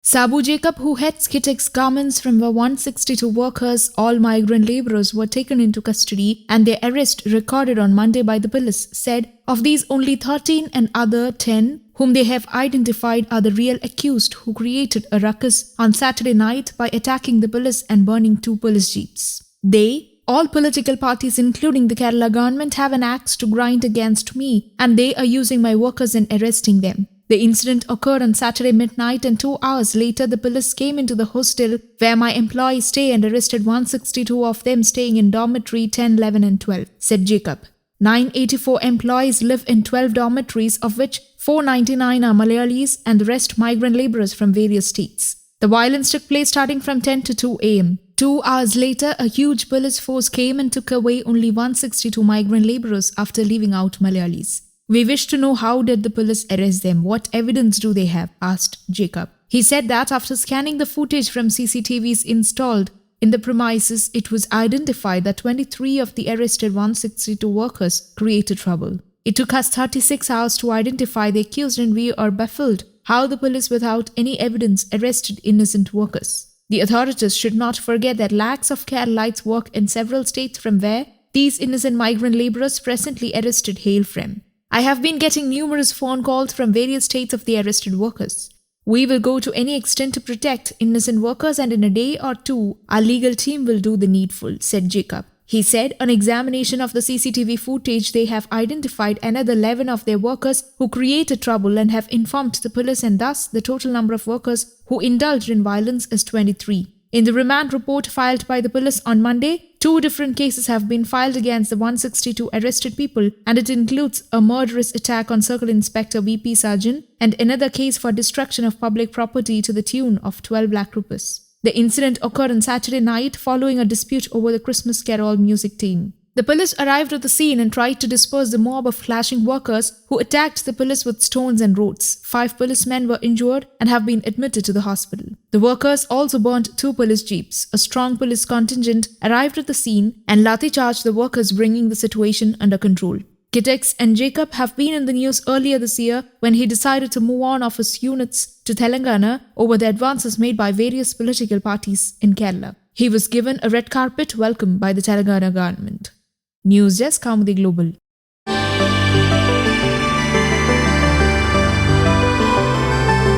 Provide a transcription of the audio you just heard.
Sabu Jacob, who heads Kitex Garments from the 162 workers, all migrant laborers, were taken into custody and their arrest recorded on Monday by the police, said of these only 13 and other 10 whom they have identified are the real accused who created a ruckus on Saturday night by attacking the police and burning 2 police jeeps. They, all political parties including the Kerala government, have an axe to grind against me and they are using my workers and arresting them. The incident occurred on Saturday midnight and 2 hours later the police came into the hostel where my employees stay and arrested 162 of them staying in dormitory 10, 11 and 12, said Jacob. 984 employees live in 12 dormitories, of which 499 are Malayalis and the rest migrant laborers from various states. The violence took place starting from 10 to 2 a.m. 2 hours later, a huge police force came and took away only 162 migrant laborers after leaving out Malayalis. We wish to know how did the police arrest them? What evidence do they have? Asked Jacob. He said that after scanning the footage from CCTVs installed in the premises, it was identified that 23 of the arrested 162 workers created trouble. It took us 36 hours to identify the accused and we are baffled how the police without any evidence arrested innocent workers. The authorities should not forget that lakhs of Keralites work in several states from where these innocent migrant laborers presently arrested hail from. I have been getting numerous phone calls from various states of the arrested workers. We will go to any extent to protect innocent workers and in a day or two, our legal team will do the needful, said Jacob. He said on examination of the CCTV footage, they have identified another 11 of their workers who created trouble and have informed the police and thus the total number of workers who indulged in violence is 23. In the remand report filed by the police on Monday, 2 different cases have been filed against the 162 arrested people and it includes a murderous attack on Circle Inspector VP Sarjan and another case for destruction of public property to the tune of 12 lakh rupees. The incident occurred on Saturday night following a dispute over the Christmas Carol music team. The police arrived at the scene and tried to disperse the mob of clashing workers who attacked the police with stones and rocks. 5 policemen were injured and have been admitted to the hospital. The workers also burnt 2 police jeeps. A strong police contingent arrived at the scene and lathi charged the workers, bringing the situation under control. Kitex and Jacob have been in the news earlier this year when he decided to move on of his units to Telangana over the advances made by various political parties in Kerala. He was given a red carpet welcome by the Telangana government. News Desk, Kaumudy Global.